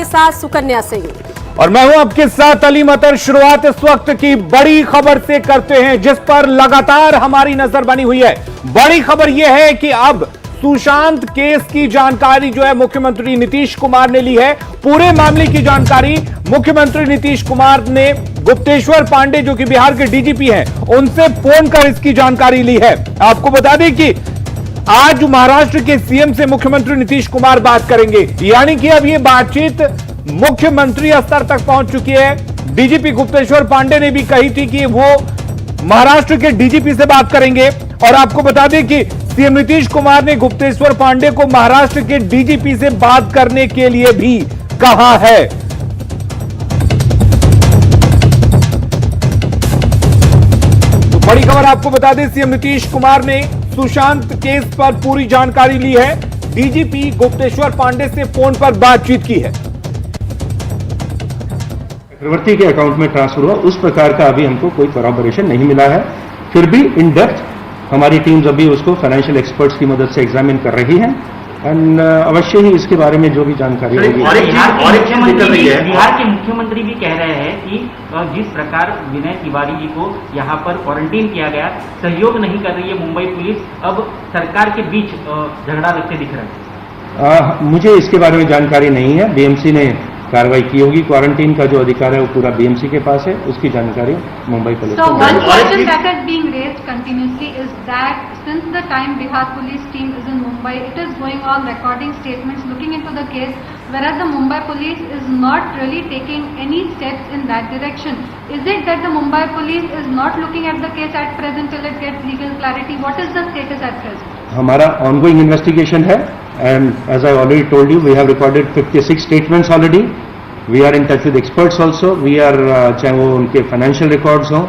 आपके साथ सुकन्या सिंह और मैं हूं आपके साथ अली मतर। शुरुआत इस वक्त की बड़ी खबर से करते हैं जिस पर लगातार हमारी नजर बनी हुई है। बड़ी खबर यह है कि अब सुशांत केस की जानकारी जो है मुख्यमंत्री नीतीश कुमार ने ली है। पूरे मामले की जानकारी मुख्यमंत्री नीतीश कुमार ने गुप्तेश्वर पांडे जो कि बिहार के डीजीपी हैं उनसे फोन कर इसकी जानकारी ली है। आपको बता दें कि आज महाराष्ट्र के सीएम से मुख्यमंत्री नीतीश कुमार बात करेंगे, यानी कि अब यह बातचीत मुख्यमंत्री स्तर तक पहुंच चुकी है। डीजीपी गुप्तेश्वर पांडे ने भी कही थी कि वो महाराष्ट्र के डीजीपी से बात करेंगे और आपको बता दें कि सीएम नीतीश कुमार ने गुप्तेश्वर पांडे को महाराष्ट्र के डीजीपी से बात करने के लिए भी कहा है। तो बड़ी खबर आपको बता दें, सीएम नीतीश कुमार ने सुशांत केस पर पूरी जानकारी ली है। डीजीपी गुप्तेश्वर पांडे से फोन पर बातचीत की है। चक्रवर्ती के अकाउंट में ट्रांसफर हुआ उस प्रकार का अभी हमको कोई कॉरपोरेशन नहीं मिला है। फिर भी इन डेप्थ हमारी टीम्स अभी उसको फाइनेंशियल एक्सपर्ट्स की मदद से एग्जामिन कर रही हैं एंड अवश्य ही इसके बारे में जो भी जानकारी होगी। बिहार के मुख्यमंत्री भी कह रहे हैं कि जिस प्रकार विनय तिवारी जी को यहाँ पर क्वारंटीन किया गया, सहयोग नहीं कर रही है मुंबई पुलिस, अब सरकार के बीच झगड़ा लगते दिख रहा है। मुझे इसके बारे में जानकारी नहीं है। बीएमसी ने कार्रवाई की होगी। क्वारंटीन का जो अधिकार है वो पूरा बीएमसी के पास है, उसकी जानकारी मुंबई पुलिस को। So one question that is being raised continuously is that since the time Bihar police team is in Mumbai, it is going on recording statements looking into the case, whereas the Mumbai police is not really taking any steps in that direction. Is it that the Mumbai police is not looking at the case at present till it gets legal clarity? What is the status at present? हमारा ongoing investigation है and as I already told you we have recorded 56 statements already. We are in touch with experts also. We are चाहे वो उनके financial records हों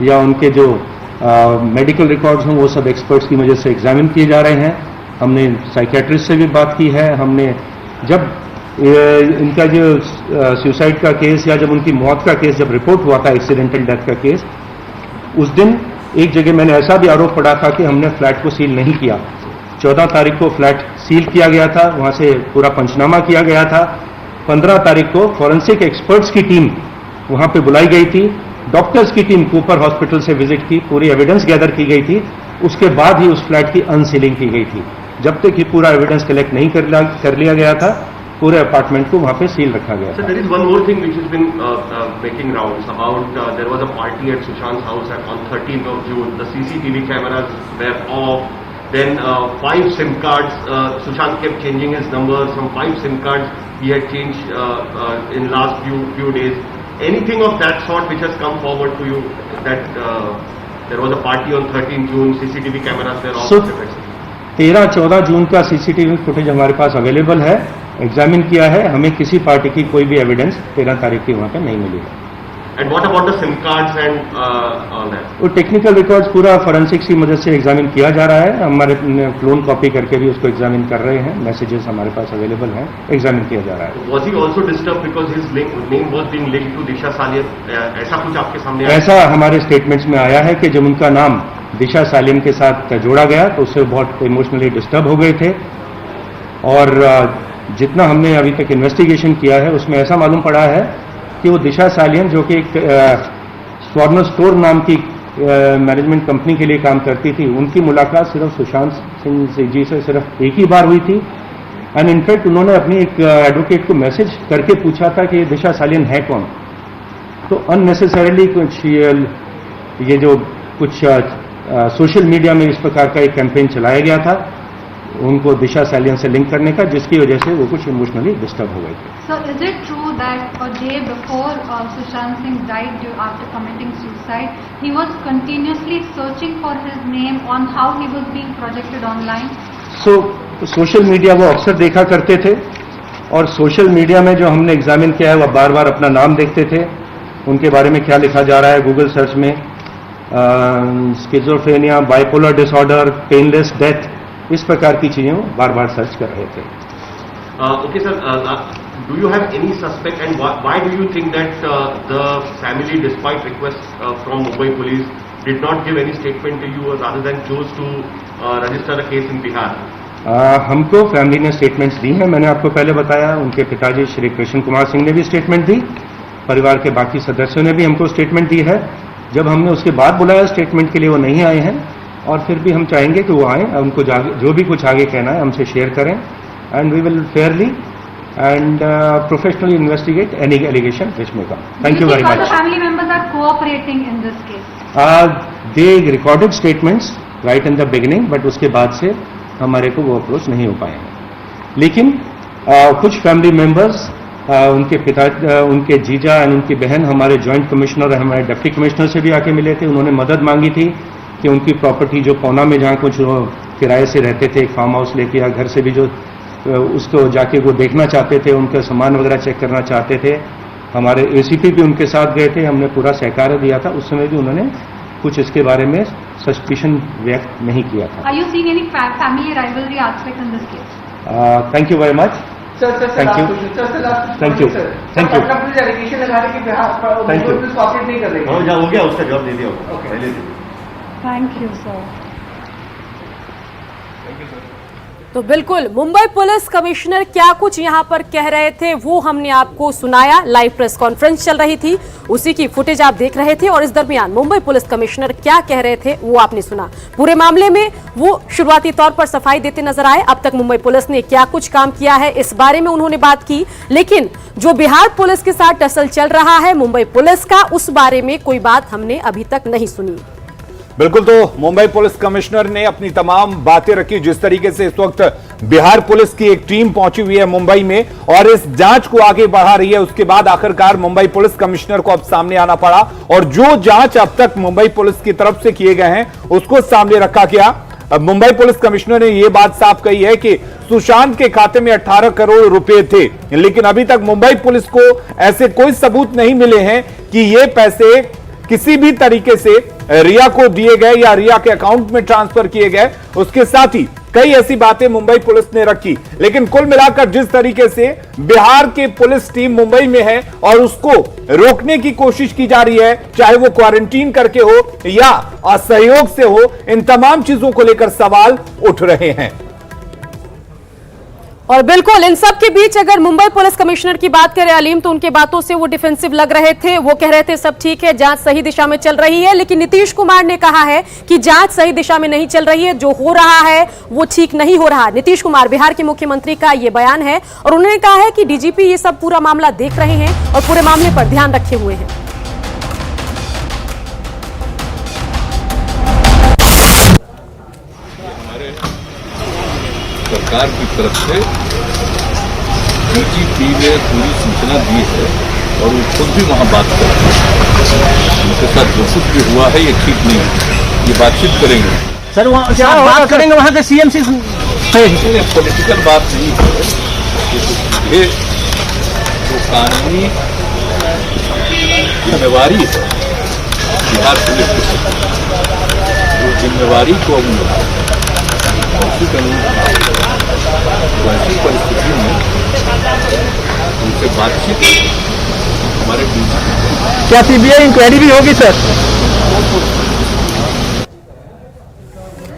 या उनके जो medical records हों, वो सब एक्सपर्ट्स की वजह से एग्जामिन किए जा रहे हैं। हमने साइकेट्रिस्ट से भी बात की है। हमने जब इनका जो सुसाइड का केस या जब उनकी मौत का केस जब रिपोर्ट हुआ था, एक्सीडेंटल डेथ का केस, उस दिन एक जगह मैंने ऐसा भी आरोप पड़ा था कि हमने फ्लैट को सील नहीं किया। 14 तारीख को फ्लैट सील किया गया था, वहां से पूरा पंचनामा किया गया था। 15 तारीख को फॉरेंसिक एक्सपर्ट्स की टीम वहां पे बुलाई गई थी। डॉक्टर्स की टीम कूपर हॉस्पिटल से विजिट की, पूरी एविडेंस गैदर की गई थी। उसके बाद ही उस फ्लैट की अनसीलिंग की गई थी। जब तक कि पूरा एविडेंस कलेक्ट नहीं कर लिया गया था, पूरे अपार्टमेंट को वहां पे सील रखा गया। So there is one more thing which has been making rounds about there was a party at Sushant's house on 13th of June. The CCTV cameras were off. Then 5 SIM cards. Sushant kept changing his numbers. From 5 SIM cards he had changed in last few days. Anything of that sort which has come forward to you that there was a party on 13th June. CCTV cameras were off. 13-14 जून का CCTV footage हमारे पास available है, examine किया है। हमें किसी party की कोई भी एविडेंस 13 तारीख की वहां पे नहीं मिली है। And what about the SIM cards and all that? वो टेक्निकल रिकॉर्ड्स पूरा फोरेंसिक्स की मदद से एग्जामिन किया जा रहा है। हमारे क्लोन कॉपी करके भी उसको एग्जामिन कर रहे हैं। मैसेजेस हमारे पास अवेलेबल हैं, एग्जामिन किया जा रहा है। Was he also disturbed because his name was being linked to Disha Salian? ऐसा कुछ आपके सामने आया? ऐसा हमारे स्टेटमेंट्स में आया है कि जब उनका नाम दिशा सालिम के साथ जोड़ा गया तो उससे बहुत इमोशनली डिस्टर्ब हो गए थे। और जितना हमने अभी तक इन्वेस्टिगेशन किया है उसमें ऐसा मालूम पड़ा है कि वो दिशा सालियन जो कि एक स्वर्ण स्टोर नाम की मैनेजमेंट कंपनी के लिए काम करती थी, उनकी मुलाकात सिर्फ सुशांत सिंह जी से सिर्फ एक ही बार हुई थी। एंड इनफैक्ट उन्होंने अपनी एक एडवोकेट को मैसेज करके पूछा था कि दिशा सालियन है कौन। तो अननेसेसरीली कुछ ये जो कुछ सोशल मीडिया में इस प्रकार का एक कैंपेन चलाया गया था उनको दिशा सालियन से लिंक करने का, जिसकी वजह से वो कुछ इमोशनली डिस्टर्ब हो गए थे। So is it true that a day before Sushant Singh died after committing suicide, he was continuously searching for his name on how he was being projected online? Social media वो अक्सर देखा करते थे और social media में जो हमने examine किया है वो बार बार अपना नाम देखते थे, उनके बारे में क्या लिखा जा रहा है गूगल सर्च में, schizophrenia, bipolar disorder, painless death, इस प्रकार की चीजें वो बार बार सर्च कर रहे थे। Okay, sir. Do you have any suspect, and why do you think that the family, despite requests from Mumbai police, did not give any statement to you, rather than chose to register a case in Bihar? हमको family ने statements दी हैं। मैंने आपको पहले बताया, उनके पिताजी श्री कृष्ण कुमार सिंह ने भी स्टेटमेंट दी, परिवार के बाकी सदस्यों ने भी हमको स्टेटमेंट दी है। जब हमने उसके बाद बुलाया स्टेटमेंट के लिए, वो नहीं आए हैं, और फिर भी हम चाहेंगे कि वो आएँ, उनको जो भी कुछ आगे कहना है हमसे शेयर करें, and we will fairly and professionally investigate any allegation which may come. Thank you very much. The family members are cooperating in this case. They recorded statements right in the beginning, but उसके बाद से हमारे को वो approach नहीं हो पाए हैं। लेकिन कुछ फैमिली मेंबर्स, उनके पिता, उनके जीजा और उनकी बहन हमारे जॉइंट कमिश्नर, हमारे डिप्टी कमिश्नर से भी आके मिले थे। उन्होंने मदद मांगी थी कि उनकी प्रॉपर्टी जो पौना में जहाँ कुछ किराए से रहते थे, एक फार्म हाउस लेके, या घर से भी जो उसको जाके वो देखना चाहते थे, उनका सामान वगैरह चेक करना चाहते थे। हमारे एसीपी भी उनके साथ गए थे, हमने पूरा सहकार दिया था। उस समय भी उन्होंने कुछ इसके बारे में सस्पिशन व्यक्त नहीं किया था। Are you seeing any family rivalry aspect in this case? Thank you very much. Thank you. Thank you. Thank you. Allegation लगा रहे कि Bihar Thank you. Police cooperate नहीं कर रही है। हो गया, उसका जवाब दे दिया पहले। Thank you, sir. तो बिल्कुल मुंबई पुलिस कमिश्नर क्या कुछ यहां पर कह रहे थे वो हमने आपको सुनाया। लाइव प्रेस कॉन्फ्रेंस चल रही थी, उसी की फुटेज आप देख रहे थे, और इस दरमियान मुंबई पुलिस कमिश्नर क्या कह रहे थे वो आपने सुना। पूरे मामले में वो शुरुआती तौर पर सफाई देते नजर आए। अब तक मुंबई पुलिस ने क्या कुछ काम किया है इस बारे में उन्होंने बात की, लेकिन जो बिहार पुलिस के साथ टसल चल रहा है मुंबई पुलिस का, उस बारे में कोई बात हमने अभी तक नहीं सुनी। बिल्कुल, तो मुंबई पुलिस कमिश्नर ने अपनी तमाम बातें रखी। जिस तरीके से इस वक्त बिहार पुलिस की एक टीम पहुंची हुई है मुंबई में और इस जांच को आगे बढ़ा रही है, उसके बाद आखिरकार मुंबई पुलिस कमिश्नर को अब सामने आना पड़ा और जो जांच अब तक मुंबई पुलिस की तरफ से किए गए हैं उसको सामने रखा गया। अब मुंबई पुलिस कमिश्नर ने यह बात साफ कही है कि सुशांत के खाते में 18 करोड़ रुपए थे, लेकिन अभी तक मुंबई पुलिस को ऐसे कोई सबूत नहीं मिले हैं कि ये पैसे किसी भी तरीके से रिया को दिए गए या रिया के अकाउंट में ट्रांसफर किए गए। उसके साथ ही कई ऐसी बातें मुंबई पुलिस ने रखी, लेकिन कुल मिलाकर जिस तरीके से बिहार की पुलिस टीम मुंबई में है और उसको रोकने की कोशिश की जा रही है, चाहे वो क्वारंटीन करके हो या असहयोग से हो, इन तमाम चीजों को लेकर सवाल उठ रहे हैं। और बिल्कुल इन सब के बीच अगर मुंबई पुलिस कमिश्नर की बात करें अलीम, तो उनके बातों से वो डिफेंसिव लग रहे थे। वो कह रहे थे सब ठीक है, जांच सही दिशा में चल रही है, लेकिन नीतीश कुमार ने कहा है कि जांच सही दिशा में नहीं चल रही है, जो हो रहा है वो ठीक नहीं हो रहा। नीतीश कुमार बिहार के मुख्यमंत्री का ये बयान है और उन्होंने कहा है कि डीजीपी ये सब पूरा मामला देख रहे हैं और पूरे मामले पर ध्यान रखे हुए हैं। सरकार की तरफ से डीजीपी ने पूरी सूचना दी है और वो खुद भी वहाँ बात कर रहे हैं। उनके साथ जो कुछ भी हुआ है ये ठीक नहीं है, ये बातचीत करेंगे। सर वहाँ क्या बात करेंगे, वहाँ के सीएम से पॉलिटिकल बात नहीं है, ये जो कानूनी जिम्मेवारी है बिहार पुलिस की, वो जिम्मेवारी को वैसी परिस्थिति में उनसे बातचीत हमारे बीच। क्या सीबीआई इंक्वायरी भी होगी सर?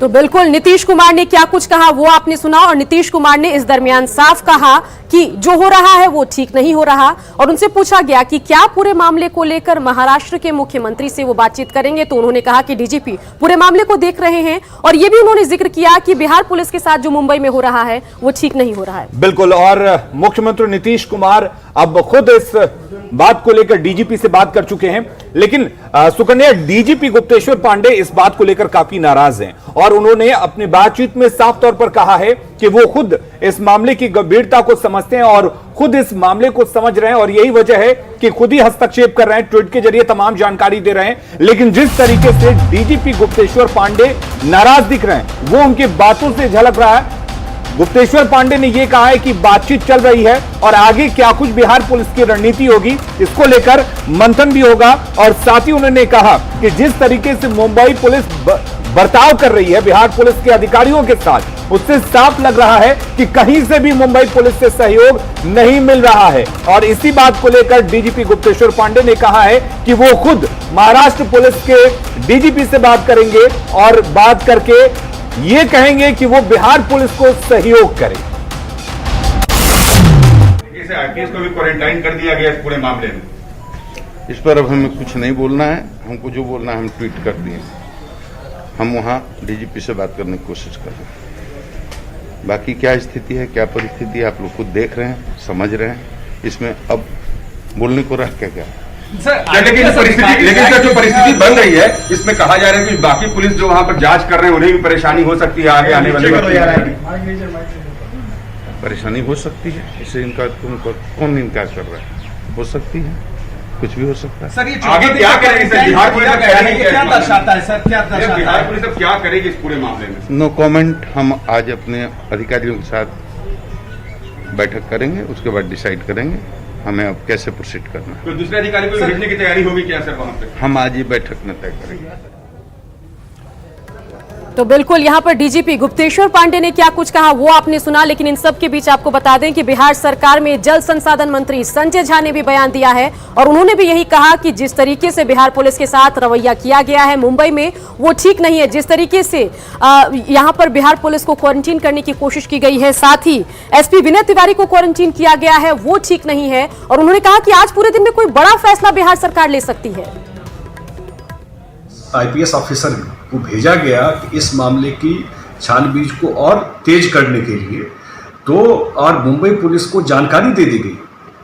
तो बिल्कुल नीतीश कुमार ने क्या कुछ कहा वो आपने सुना, और नीतीश कुमार ने इस दरमियान साफ कहा कि जो हो रहा है वो ठीक नहीं हो रहा, और उनसे पूछा गया कि क्या पूरे मामले को लेकर महाराष्ट्र के मुख्यमंत्री से वो बातचीत करेंगे, तो उन्होंने कहा कि डीजीपी पूरे मामले को देख रहे हैं, और ये भी उन्होंने जिक्र किया कि बिहार पुलिस के साथ जो मुंबई में हो रहा है वो ठीक नहीं हो रहा है। बिल्कुल, और मुख्यमंत्री नीतीश कुमार अब खुद इस बात को लेकर डीजीपी से बात कर चुके हैं, लेकिन सुकन्या, डीजीपी गुप्तेश्वर पांडे इस बात को लेकर काफी नाराज हैं और उन्होंने अपनी बातचीत में साफ तौर पर कहा है कि वो खुद इस मामले की गंभीरता को समझते हैं और खुद इस मामले को समझ रहे हैं, और यही वजह है कि खुद ही हस्तक्षेप कर रहे हैं, ट्वीट के जरिए तमाम जानकारी दे रहे हैं। लेकिन जिस तरीके से डीजीपी गुप्तेश्वर पांडे नाराज दिख रहे हैं वो उनकी बातों से झलक रहा है। गुप्तेश्वर पांडे ने यह कहा है कि बातचीत चल रही है और आगे क्या कुछ बिहार पुलिस की रणनीति होगी इसको लेकर मंथन भी होगा, और साथ ही उन्होंने कहा कि जिस तरीके से मुंबई पुलिस बर्ताव कर रही है बिहार पुलिस के अधिकारियों के साथ, उससे साफ लग रहा है कि कहीं से भी मुंबई पुलिस से सहयोग नहीं मिल रहा है। और इसी बात को लेकर डीजीपी गुप्तेश्वर पांडे ने कहा है कि वो खुद महाराष्ट्र पुलिस के डीजीपी से बात करेंगे और बात करके ये कहेंगे कि वो बिहार पुलिस को सहयोग करे। इसे आईपीएस को भी क्वारंटाइन कर दिया गया इस पूरे मामले में। इस पर अब हमें कुछ नहीं बोलना है, हमको जो बोलना है हम ट्वीट कर दिए। हम वहाँ डीजीपी से बात करने की कोशिश कर रहे हैं। बाकी क्या स्थिति है, क्या परिस्थिति है, आप लोग खुद देख रहे हैं, समझ रहे हैं। इसमें अब बोलने को रह क्या लेकिन सर जो परिस्थिति बन रही है, इसमें कहा जा रहा है कि बाकी पुलिस जो वहां पर जांच कर रहे हैं उन्हें भी परेशानी हो सकती है आगे आने वाले वक्त। परेशानी हो सकती है, इसे इनकार कौन इनकार कर रहा है? हो सकती है, कुछ भी हो सकता है। सर ये आगे क्या करेगी सर? बिहार पुलिस क्या दर्शाता है सर, क्या दर्शाता है? बिहार पुलिस अब क्या करेगी इस पूरे मामले में? No comment. हम आज अपने अधिकारियों के साथ बैठक करेंगे, उसके बाद डिसाइड करेंगे हमें अब कैसे प्रोसीड करना है। तो दूसरे अधिकारी को भेजने की तैयारी होगी क्या सर वहां पे? हम आज ही बैठक में तय करेंगे। तो बिल्कुल यहां पर डीजीपी गुप्तेश्वर पांडे ने क्या कुछ कहा वो आपने सुना, लेकिन इन सब के बीच आपको बता दें कि बिहार सरकार में जल संसाधन मंत्री संजय झा ने भी बयान दिया है और उन्होंने भी यही कहा कि जिस तरीके से बिहार पुलिस के साथ रवैया किया गया है मुंबई में वो ठीक नहीं है। जिस तरीके से यहां पर बिहार पुलिस को क्वारंटीन करने की कोशिश की गई है, साथ ही एसपी विनय तिवारी को क्वारंटीन किया गया है, वो ठीक नहीं है। और उन्होंने कहा कि आज पूरे दिन में कोई बड़ा फैसला बिहार सरकार ले सकती है। आईपीएस ऑफिसर को भेजा गया कि इस मामले की छानबीन को और तेज करने के लिए, तो और मुंबई पुलिस को जानकारी दे दी गई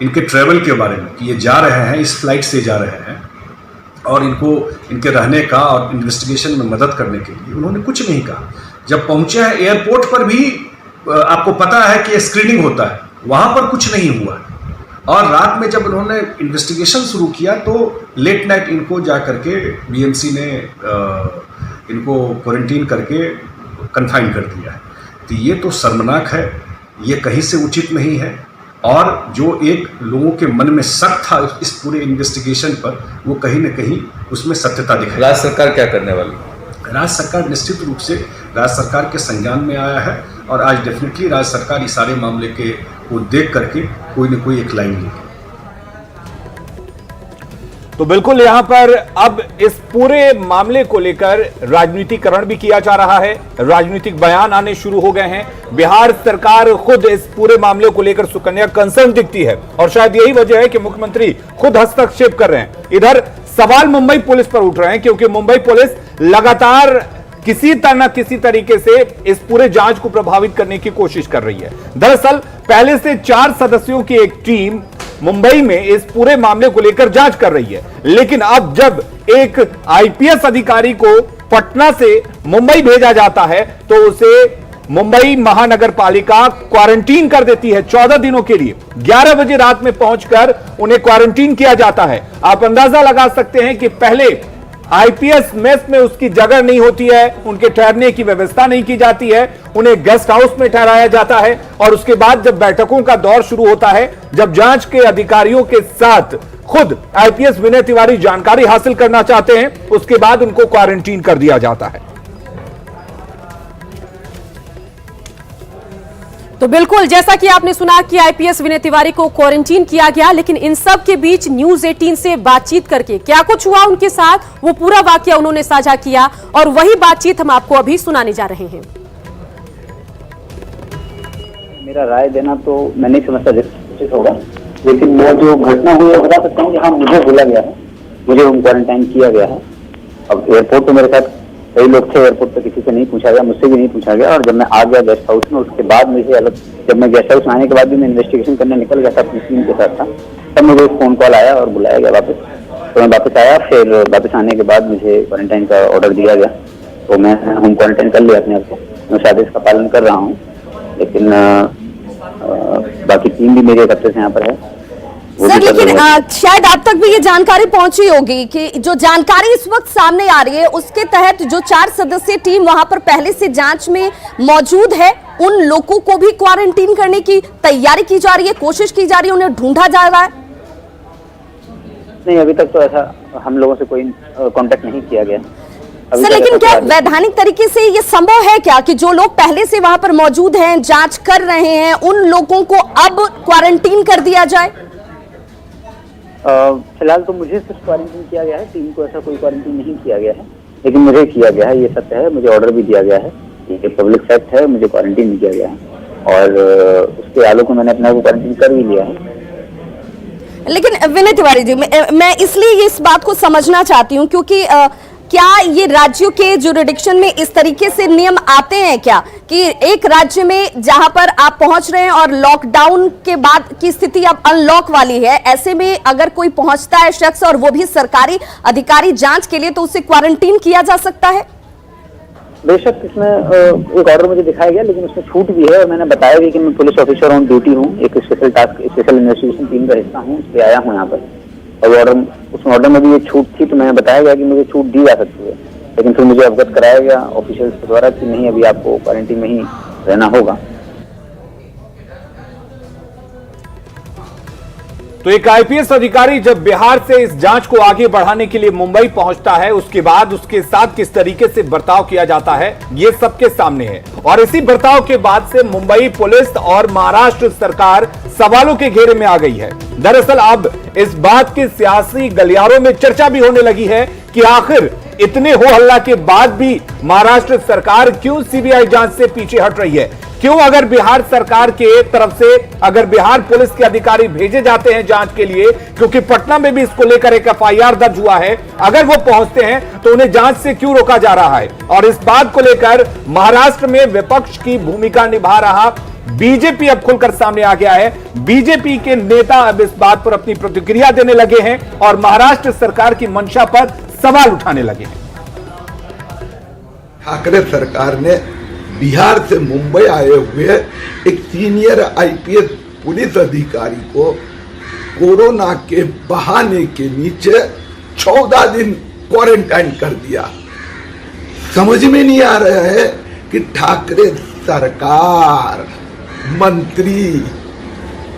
इनके ट्रैवल के बारे में कि ये जा रहे हैं, इस फ्लाइट से जा रहे हैं और इनको इनके रहने का और इन्वेस्टिगेशन में मदद करने के लिए उन्होंने कुछ नहीं कहा। जब पहुंचे हैं एयरपोर्ट पर भी आपको पता है कि स्क्रीनिंग होता है, वहां पर कुछ नहीं हुआ। और रात में जब उन्होंने इन्वेस्टिगेशन शुरू किया तो लेट नाइट इनको जा करके बीएमसी ने इनको क्वारंटीन करके कन्फाइन कर दिया है। तो ये तो शर्मनाक है, ये कहीं से उचित नहीं है। और जो एक लोगों के मन में शक था इस पूरे इन्वेस्टिगेशन पर, वो कहीं न कहीं उसमें सत्यता दिखाई। राज्य सरकार क्या करने वाली? राज्य सरकार निश्चित रूप से राज्य सरकार के संज्ञान में आया है और आज डेफिनेटली राज्य सरकार इस सारे मामले के को देख करके कोई न कोई एक लाइन लेगी। तो बिल्कुल यहां पर अब इस पूरे मामले को लेकर राजनीतिकरण भी किया जा रहा है, राजनीतिक बयान आने शुरू हो गए हैं। बिहार सरकार खुद इस पूरे मामले को लेकर सुकन्या कंसर्न दिखती है और शायद यही वजह है कि मुख्यमंत्री खुद हस्तक्षेप कर रहे हैं। इधर सवाल मुंबई पुलिस पर उठ रहे हैं क्योंकि मुंबई पुलिस लगातार किसी न किसी तरीके से इस पूरे जांच को प्रभावित करने की कोशिश कर रही है। दरअसल पहले से 4 सदस्यों की एक टीम मुंबई में इस पूरे मामले को लेकर जांच कर रही है, लेकिन अब जब एक आईपीएस अधिकारी को पटना से मुंबई भेजा जाता है तो उसे मुंबई महानगर पालिका क्वारंटीन कर देती है 14 दिनों के लिए। 11 बजे रात में पहुंचकर उन्हें क्वारंटीन किया जाता है। आप अंदाजा लगा सकते हैं कि पहले आईपीएस मेस में उसकी जगह नहीं होती है, उनके ठहरने की व्यवस्था नहीं की जाती है, उन्हें गेस्ट हाउस में ठहराया जाता है और उसके बाद जब बैठकों का दौर शुरू होता है, जब जांच के अधिकारियों के साथ खुद आईपीएस विनय तिवारी जानकारी हासिल करना चाहते हैं, उसके बाद उनको क्वारंटीन कर दिया जाता है। तो बिल्कुल जैसा कि आपने सुना कि आईपीएस विनय तिवारी को क्वारंटीन किया गया, लेकिन इन सब के बीच न्यूज 18 से बातचीत करके क्या कुछ हुआ उनके साथ, वो पूरा वाकया उन्होंने साझा किया और वही बातचीत हम आपको अभी सुनाने जा रहे हैं। मेरा राय देना तो मैं नहीं समझता उचित होगा, लेकिन वो जो घटना हुई है बता सकता हूँ कि हाँ मुझे बोला गया है, मुझे होम क्वारंटाइन किया गया है। अब एयरपोर्ट तो मेरे साथ कई लोग थे, एयरपोर्ट पे किसी से नहीं पूछा गया, मुझसे भी नहीं पूछा गया। और जब मैं आ गया गेस्ट हाउस में, उसके बाद मुझे अलग, जब मैं गेस्ट हाउस में आने के बाद भी मैं इन्वेस्टिगेशन करने निकल गया था अपनी टीम के साथ था, तब मुझे एक फोन कॉल आया और बुलाया गया वापस। तो मैं वापस आया, फिर वापस आने के बाद मुझे क्वारंटाइन का ऑर्डर दिया गया, तो मैं होम क्वारंटाइन कर लिया अपने आप को। मैं शायद इसका पालन कर रहा हूँ, लेकिन बाकी टीम भी मेरे हफ्ते से यहाँ पर है। सर लेकिन शायद आप तक भी ये जानकारी पहुंची होगी कि जो जानकारी इस वक्त सामने आ रही है उसके तहत जो 4 सदस्यीय टीम वहां पर पहले से जांच में मौजूद है, उन लोगों को भी क्वारंटीन करने की तैयारी की जा रही है, कोशिश की जा रही है, उन्हें ढूंढा जा रहा है। नहीं, अभी तक तो ऐसा हम लोगों से कोई कांटेक्ट नहीं किया गया सर, लेकिन क्या वैधानिक तरीके से ये संभव है क्या कि जो लोग पहले से वहां पर मौजूद हैं, जांच कर रहे हैं, उन लोगों को अब क्वारंटीन कर दिया जाए? फिलहाल तो मुझे सिर्फ क्वारंटीन किया गया है, टीम को ऐसा कोई क्वारंटीन नहीं किया गया है, लेकिन मुझे किया गया है, ये सत्य है। मुझे ऑर्डर भी दिया गया है ये पब्लिक फैक्ट है, मुझे क्वारंटीन नहीं किया गया है और उसके आलोक में मैंने अपने आप को क्वारंटीन कर भी लिया है। लेकिन विनय तिवारी जी, मैं इसलिए इस बात को समझना चाहती हूँ क्योंकि क्या ये राज्यों के जुरिडिक्शन में इस तरीके से नियम आते हैं क्या कि एक राज्य में जहां पर आप पहुंच रहे हैं और लॉकडाउन के बाद की स्थिति अब अनलॉक वाली है, ऐसे में अगर कोई पहुंचता है शख्स और वो भी सरकारी अधिकारी जांच के लिए, तो उसे क्वारंटीन किया जा सकता है? बेशक इसमें एक ऑर्डर मुझे दिखाया गया, लेकिन उसमें छूट भी है और मैंने बताया भी कि मैं पुलिस ऑफिसर ऑन ड्यूटी हूँ, एक स्पेशल इन्वेस्टिगेशन टीम का हिस्सा हूँ, इसलिए आया हूँ यहाँ पर। और ऑर्डर में भी ये छूट थी, तो मैंने बताया गया कि मुझे छूट दी जा सकती है, लेकिन फिर मुझे अवगत कराया गया ऑफिशियल्स के द्वारा कि नहीं, अभी आपको क्वारंटीन में ही रहना होगा। तो एक आईपीएस अधिकारी जब बिहार से इस जांच को आगे बढ़ाने के लिए मुंबई पहुंचता है, उसके बाद उसके साथ किस तरीके से बर्ताव किया जाता है ये सबके सामने है। और इसी बर्ताव के बाद से मुंबई पुलिस और महाराष्ट्र सरकार सवालों के घेरे में आ गई है। दरअसल अब इस बात के सियासी गलियारों में चर्चा भी होने लगी है कि आखिर इतने हो हल्ला के बाद भी महाराष्ट्र सरकार क्यों सीबीआई जांच से पीछे हट रही है, क्यों अगर बिहार सरकार के तरफ से अगर बिहार पुलिस के अधिकारी भेजे जाते हैं जांच के लिए, क्योंकि पटना में भी इसको लेकर एक एफआईआर दर्ज हुआ है, अगर वो पहुंचते हैं तो उन्हें जांच से क्यों रोका जा रहा है। और इस बात को लेकर महाराष्ट्र में विपक्ष की भूमिका निभा रहा बीजेपी अब खुलकर सामने आ गया है। बीजेपी के नेता अब इस बात पर अपनी प्रतिक्रिया देने लगे हैं और महाराष्ट्र सरकार की मंशा पर सवाल उठाने लगे हैं। ठाकरे सरकार ने बिहार से मुंबई आए हुए एक सीनियर आईपीएस पुलिस अधिकारी को कोरोना के बहाने के नीचे 14 दिन क्वारंटाइन कर दिया। समझ में नहीं आ रहा है कि ठाकरे सरकार, मंत्री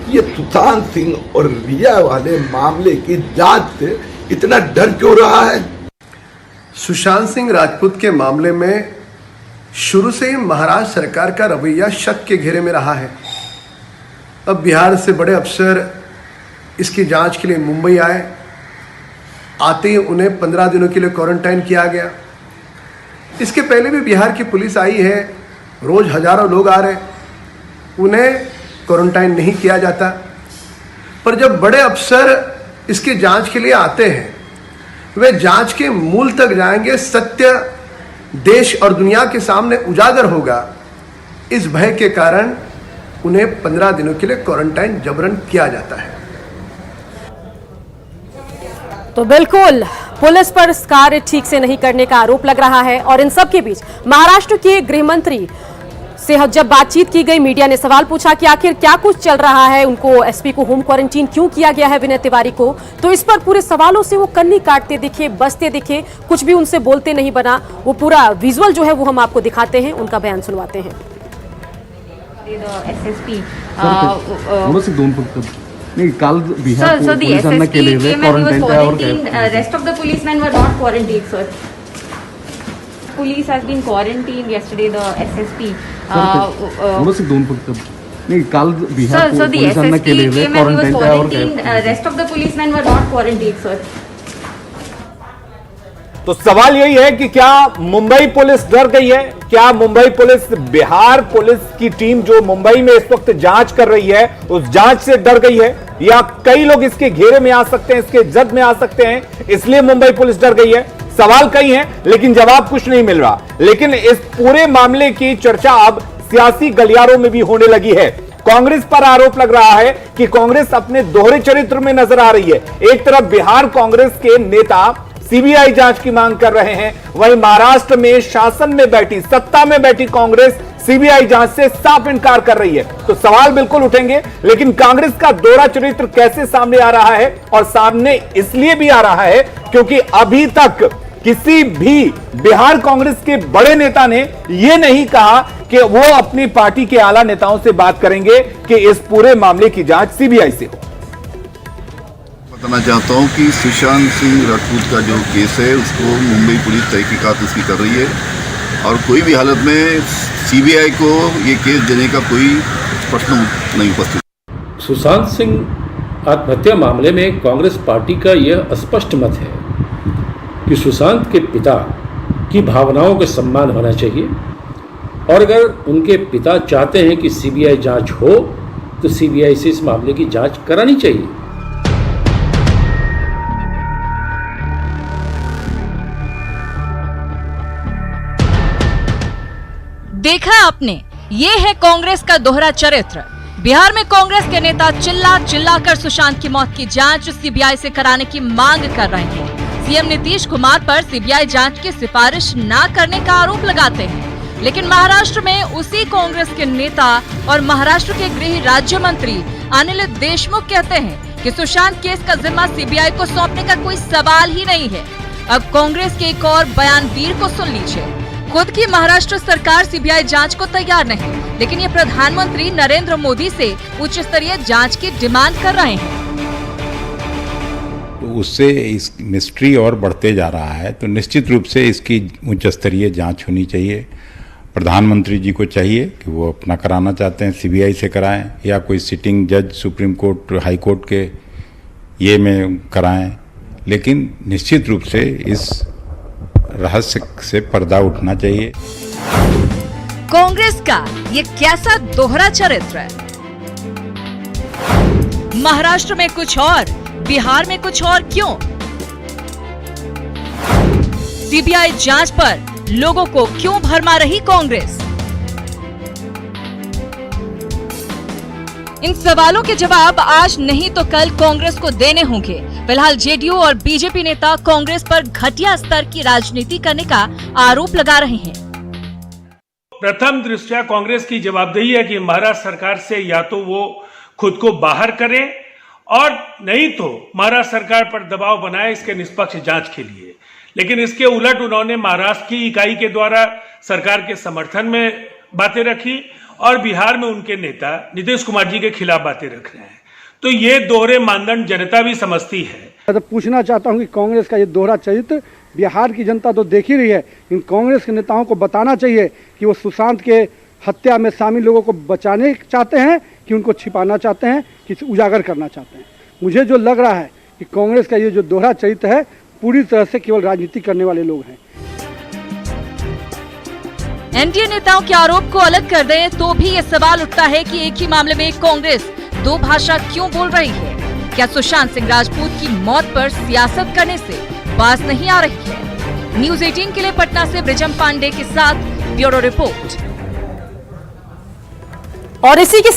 ये सुशांत सिंह और रिया वाले मामले की जांच से इतना डर क्यों रहा है। सुशांत सिंह राजपूत के मामले में शुरू से ही महाराष्ट्र सरकार का रवैया शक के घेरे में रहा है। अब बिहार से बड़े अफसर इसकी जांच के लिए मुंबई आए, आते ही उन्हें 15 दिनों के लिए क्वारंटाइन किया गया। इसके पहले भी बिहार की पुलिस आई है, रोज हजारों लोग आ रहे, उन्हें क्वारंटाइन नहीं किया जाता। पर जब बड़े अफसर इसकी जांच के लिए आते हैं, वे जांच के मूल तक जाएंगे, सत्य देश और दुनिया के सामने उजागर होगा, इस भय के कारण उन्हें 15 दिनों के लिए क्वारंटाइन जबरन किया जाता है। तो बिल्कुल पुलिस पर कार्य ठीक से नहीं करने का आरोप लग रहा है। और इन सब के बीच महाराष्ट्र के गृह मंत्री से जब बातचीत की गई, मीडिया ने सवाल पूछा कि आखिर क्या कुछ चल रहा है, उनको एसपी को होम क्वारंटीन क्यों किया गया है विनय तिवारी को, तो इस पर पूरे सवालों से वो कन्नी काटते दिखे, बसते दिखे, कुछ भी उनसे बोलते नहीं बना। वो पूरा विजुअल जो है वो हम आपको दिखाते हैं, उनका बयान सुनवाते हैं। नहीं, काल बिहार पोलिसांना केलेले quarantine rest of the policemen were not quarantined, sir. Police has been quarantined yesterday. The SSP. नहीं, काल बिहार पोलिसांना केलेले quarantine rest of the policemen were not quarantined, sir. तो सवाल यही है कि क्या मुंबई पुलिस डर गई है? क्या मुंबई पुलिस बिहार पुलिस की टीम जो मुंबई में इस वक्त जांच कर रही है उस जांच से डर गई है, या कई लोग इसके घेरे में आ सकते हैं, इसके जद में आ सकते हैं, इसलिए मुंबई पुलिस डर गई है? सवाल कई हैं लेकिन जवाब कुछ नहीं मिल रहा। लेकिन इस पूरे मामले की चर्चा अब सियासी गलियारों में भी होने लगी है। कांग्रेस पर आरोप लग रहा है कि कांग्रेस अपने दोहरे चरित्र में नजर आ रही है। एक तरफ बिहार कांग्रेस के नेता सीबीआई जांच की मांग कर रहे हैं, वहीं महाराष्ट्र में शासन में बैठी, सत्ता में बैठी कांग्रेस सीबीआई जांच से साफ इनकार कर रही है। तो सवाल बिल्कुल उठेंगे, लेकिन कांग्रेस का दोहरा चरित्र कैसे सामने आ रहा है? और सामने इसलिए भी आ रहा है क्योंकि अभी तक किसी भी बिहार कांग्रेस के बड़े नेता ने यह नहीं कहा कि वो अपनी पार्टी के आला नेताओं से बात करेंगे कि इस पूरे मामले की जांच सीबीआई से हो। बताना चाहता हूं कि सुशांत सिंह राजपूत का जो केस है उसको मुंबई पुलिस तहकीकात उसकी कर रही है और कोई भी हालत में सीबीआई को ये केस देने का कोई प्रश्न नहीं उपस्थित। सुशांत सिंह आत्महत्या मामले में कांग्रेस पार्टी का यह स्पष्ट मत है कि सुशांत के पिता की भावनाओं का सम्मान होना चाहिए और अगर उनके पिता चाहते हैं कि सीबीआई जांच हो तो सीबीआई से इस मामले की जांच करानी चाहिए। देखा आपने, ये है कांग्रेस का दोहरा चरित्र। बिहार में कांग्रेस के नेता चिल्ला चिल्ला कर सुशांत की मौत की जांच सीबीआई से कराने की मांग कर रहे हैं। सीएम नीतीश कुमार पर सीबीआई जांच की सिफारिश न करने का आरोप लगाते हैं, लेकिन महाराष्ट्र में उसी कांग्रेस के नेता और महाराष्ट्र के गृह राज्य मंत्री अनिल देशमुख कहते हैं कि सुशांत केस का जिम्मा सीबीआई को सौंपने का कोई सवाल ही नहीं है। अब कांग्रेस के एक और बयानवीर को सुन लीजिए। खुद की महाराष्ट्र सरकार सीबीआई जांच को तैयार नहीं, लेकिन ये प्रधानमंत्री नरेंद्र मोदी से उच्च स्तरीय जांच की डिमांड कर रहे हैं। तो उससे इस मिस्ट्री और बढ़ते जा रहा है, तो निश्चित रूप से इसकी उच्च स्तरीय जांच होनी चाहिए। प्रधानमंत्री जी को चाहिए कि वो अपना कराना चाहते हैं सीबीआई से कराएं, या कोई सिटिंग जज सुप्रीम कोर्ट हाई कोर्ट के ये में कराएं, लेकिन निश्चित रूप से इस रहस्य से पर्दा उठना चाहिए। कांग्रेस का ये कैसा दोहरा चरित्र है? महाराष्ट्र में कुछ और, बिहार में कुछ और क्यों? सीबीआई जांच पर लोगों को क्यों भरमा रही कांग्रेस? इन सवालों के जवाब आज नहीं तो कल कांग्रेस को देने होंगे। फिलहाल जेडीयू और बीजेपी नेता कांग्रेस पर घटिया स्तर की राजनीति करने का आरोप लगा रहे हैं। प्रथम दृष्टया कांग्रेस की जवाबदेही है कि महाराष्ट्र सरकार से या तो वो खुद को बाहर करे और नहीं तो महाराष्ट्र सरकार पर दबाव बनाए इसके निष्पक्ष जांच के लिए। लेकिन इसके उलट उन्होंने महाराष्ट्र की इकाई के द्वारा सरकार के समर्थन में बातें रखी और बिहार में उनके नेता नीतीश कुमार जी के खिलाफ बातें रख रहे हैं। तो ये दोहरे मानदंड जनता भी समझती है। मैं तो पूछना चाहता हूं कि कांग्रेस का ये दोहरा चरित्र बिहार की जनता तो देख ही रही है। इन कांग्रेस के नेताओं को बताना चाहिए कि वो सुशांत के हत्या में शामिल लोगों को बचाने चाहते हैं कि उनको छिपाना चाहते हैं कि उजागर करना चाहते हैं। मुझे जो लग रहा है कि कांग्रेस का ये जो दोहरा चरित्र है पूरी तरह से केवल राजनीति करने वाले लोग हैं। एनडीए नेताओं के आरोप को अलग कर दें तो भी ये सवाल उठता है कि एक ही मामले में कांग्रेस दो भाषा क्यों बोल रही है? क्या सुशांत सिंह राजपूत की मौत पर सियासत करने से बात नहीं आ रही है? न्यूज़ 18 के लिए पटना से ब्रिजम पांडे के साथ ब्यूरो रिपोर्ट। और इसी के